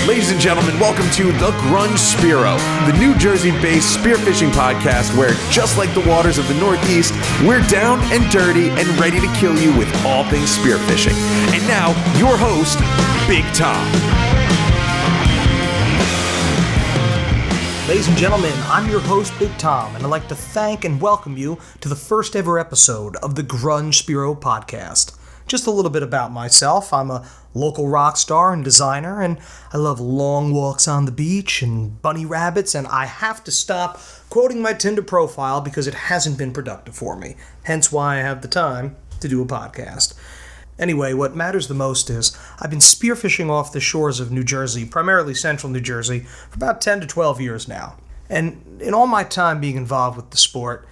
Ladies and gentlemen, welcome to the Grunge Spearo, the New Jersey-based spearfishing podcast where, just like the waters of the Northeast, we're down and dirty and ready to kill you with all things spearfishing. And now, your host, Big Tom. Ladies and gentlemen, I'm your host, Big Tom, and I'd like to thank and welcome you to the first ever episode of the Grunge Spearo podcast. Just a little bit about myself. I'm a local rock star and designer, and I love long walks on the beach and bunny rabbits, and I have to stop quoting my Tinder profile because it hasn't been productive for me, hence why I have the time to do a podcast. Anyway, what matters the most is I've been spearfishing off the shores of New Jersey, primarily central New Jersey, for about 10 to 12 years now. And in all my time being involved with the sport,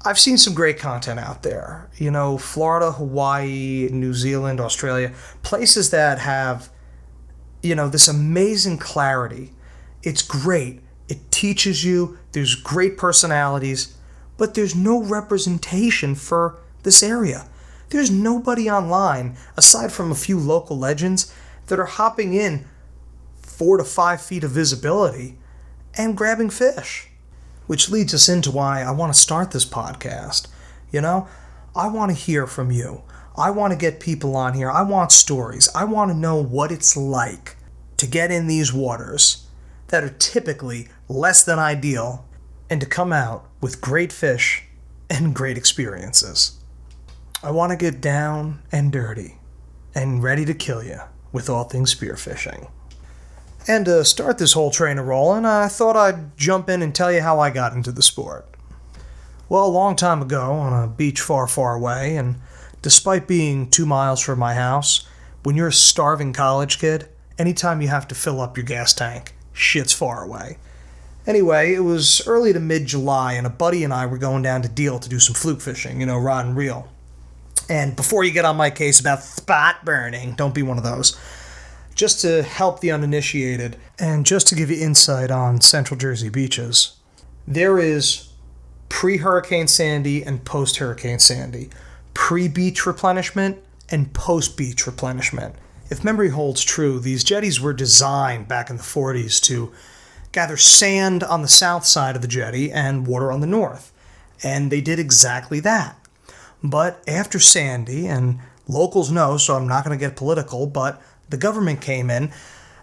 I've seen some great content out there. You know, Florida, Hawaii, New Zealand, Australia, places that have, this amazing clarity. It's great. It teaches you. There's great personalities, but there's no representation for this area. There's nobody online, aside from a few local legends, that are hopping in 4 to 5 feet of visibility and grabbing fish. Which leads us into why I want to start this podcast. I want to hear from you. I want to get people on here. I want stories. I want to know what it's like to get in these waters that are typically less than ideal and to come out with great fish and great experiences. I want to get down and dirty and ready to kill you with all things spearfishing. And to start this whole train a-rolling, I thought I'd jump in and tell you how I got into the sport. Well, a long time ago, on a beach far, far away, and despite being 2 miles from my house, when you're a starving college kid, anytime you have to fill up your gas tank, shit's far away. Anyway, it was early to mid-July, and a buddy and I were going down to Deal to do some fluke fishing, rod and reel. And before you get on my case about spot burning, don't be one of those. Just to help the uninitiated, and just to give you insight on Central Jersey beaches, there is pre-Hurricane Sandy and post-Hurricane Sandy, pre-beach replenishment and post-beach replenishment. If memory holds true, these jetties were designed back in the 40s to gather sand on the south side of the jetty and water on the north, and they did exactly that. But after Sandy, and locals know, so I'm not going to get political, but the government came in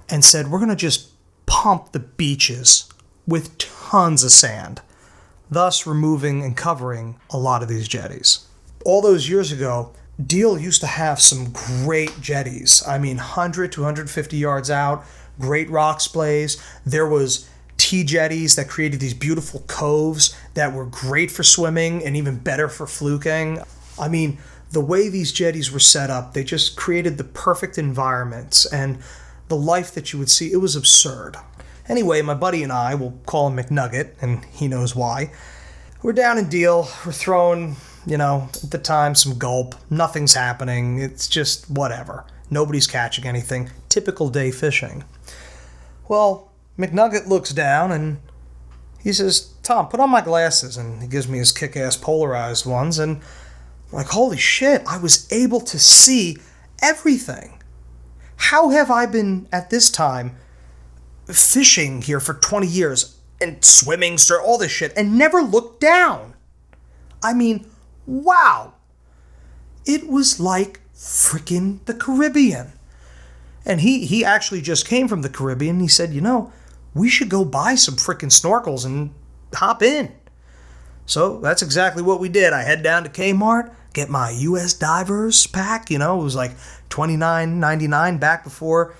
and said, we're going to just pump the beaches with tons of sand, thus removing and covering a lot of these jetties. All those years ago, Deal used to have some great jetties. 100 to 150 yards out, great rock splays. There was T-jetties that created these beautiful coves that were great for swimming and even better for fluking. The way these jetties were set up, they just created the perfect environments and the life that you would see. It was absurd. Anyway, my buddy and I, we'll call him McNugget, and he knows why. We're down in Deal. We're throwing, at the time, some gulp. Nothing's happening. It's just whatever. Nobody's catching anything. Typical day fishing. Well, McNugget looks down and he says, Tom, put on my glasses. And he gives me his kick-ass polarized ones, and like, holy shit, I was able to see everything. How have I been, at this time, fishing here for 20 years and swimming, all this shit, and never looked down? Wow. It was like freaking the Caribbean. And he actually just came from the Caribbean. He said, we should go buy some freaking snorkels and hop in. So that's exactly what we did. I head down to Kmart, get my U.S. Divers pack. It was like $29.99 back before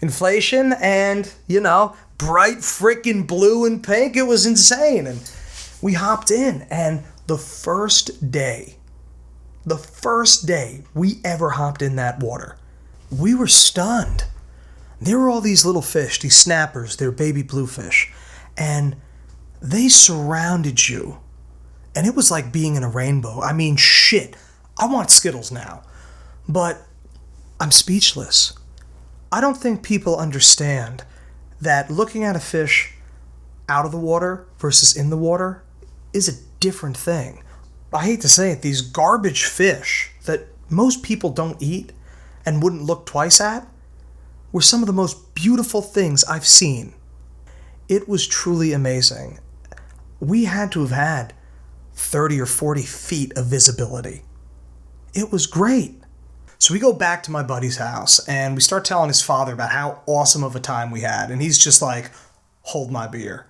inflation. And, bright freaking blue and pink. It was insane. And we hopped in. And the first day we ever hopped in that water, we were stunned. There were all these little fish, these snappers, they're baby bluefish. And they surrounded you. And it was like being in a rainbow. Shit. I want Skittles now. But I'm speechless. I don't think people understand that looking at a fish out of the water versus in the water is a different thing. I hate to say it, these garbage fish that most people don't eat and wouldn't look twice at were some of the most beautiful things I've seen. It was truly amazing. We had to have had 30 or 40 feet of visibility. It was great. So we go back to my buddy's house and we start telling his father about how awesome of a time we had. And he's just like, hold my beer.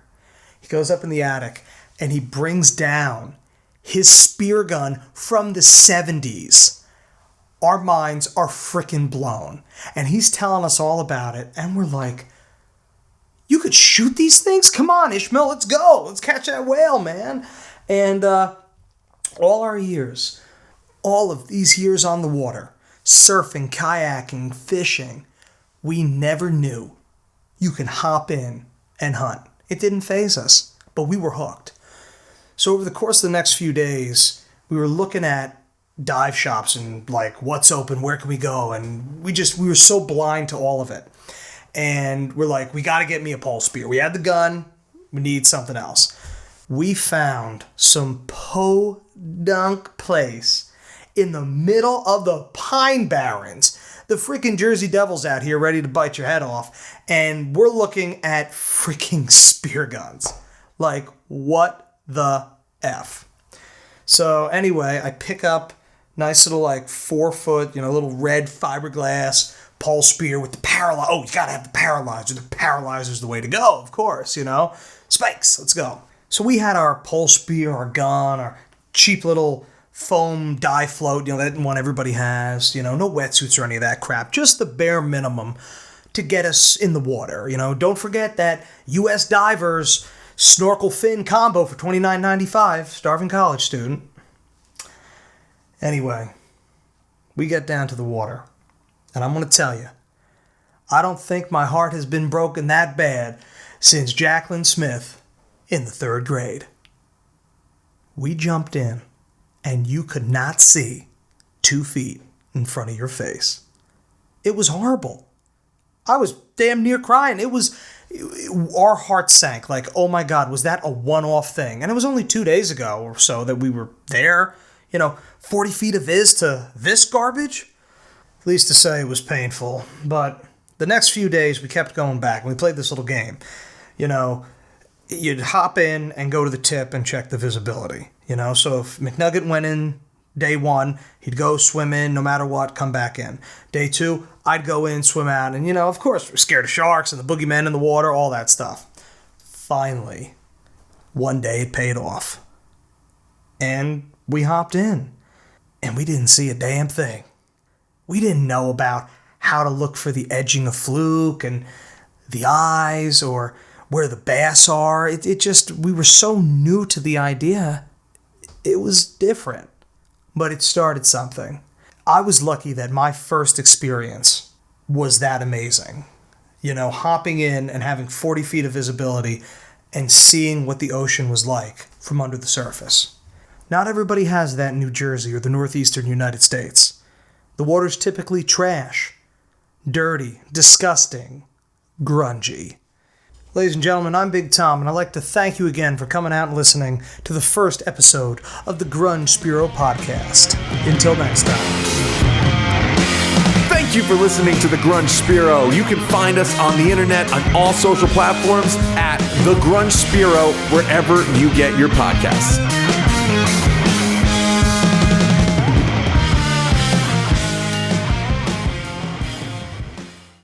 He goes up in the attic and he brings down his spear gun from the 70s. Our minds are freaking blown. And he's telling us all about it. And we're like, you could shoot these things? Come on, Ishmael, let's go. Let's catch that whale, man. And all of these years on the water, surfing, kayaking, fishing, we never knew you can hop in and hunt. It didn't faze us, but we were hooked. So over the course of the next few days, we were looking at dive shops and like, what's open, where can we go? And we were so blind to all of it. And we're like, we got to get me a pole spear. We had the gun, we need something else. We found some podunk place in the middle of the Pine Barrens. The freaking Jersey Devils out here ready to bite your head off. And we're looking at freaking spear guns. Like, what the F? So anyway, I pick up nice little like 4-foot, little red fiberglass pole spear with the paralyzer. Oh, you gotta have the paralyzer. The paralyzer's the way to go, of course, Spikes, let's go. So we had our pole spear, our gun, our cheap little foam dive float, that one everybody has, no wetsuits or any of that crap. Just the bare minimum to get us in the water, Don't forget that U.S. Divers snorkel fin combo for $29.95, starving college student. Anyway, we get down to the water. And I'm going to tell you, I don't think my heart has been broken that bad since Jacqueline Smith in the 3rd grade. We jumped in, and you could not see 2 feet in front of your face. It was horrible. I was damn near crying. Our hearts sank like, oh my God, was that a one-off thing? And it was only 2 days ago or so that we were there. 40 feet of viz to this garbage? At least to say it was painful. But the next few days we kept going back and we played this little game. You'd hop in and go to the tip and check the visibility. So if McNugget went in day 1, he'd go swim in no matter what, come back in. Day 2, I'd go in, swim out, and of course we're scared of sharks and the boogeymen in the water, all that stuff. Finally, one day it paid off. And we hopped in. And we didn't see a damn thing. We didn't know about how to look for the edging of fluke and the eyes or where the bass are. We were so new to the idea. It was different, but it started something. I was lucky that my first experience was that amazing. Hopping in and having 40 feet of visibility and seeing what the ocean was like from under the surface. Not everybody has that in New Jersey or the northeastern United States. The water's typically trash, dirty, disgusting, grungy. Ladies and gentlemen, I'm Big Tom, and I'd like to thank you again for coming out and listening to the first episode of the Grunge Spearo podcast. Until next time. Thank you for listening to the Grunge Spearo. You can find us on the internet on all social platforms at the Grunge Spearo, wherever you get your podcasts.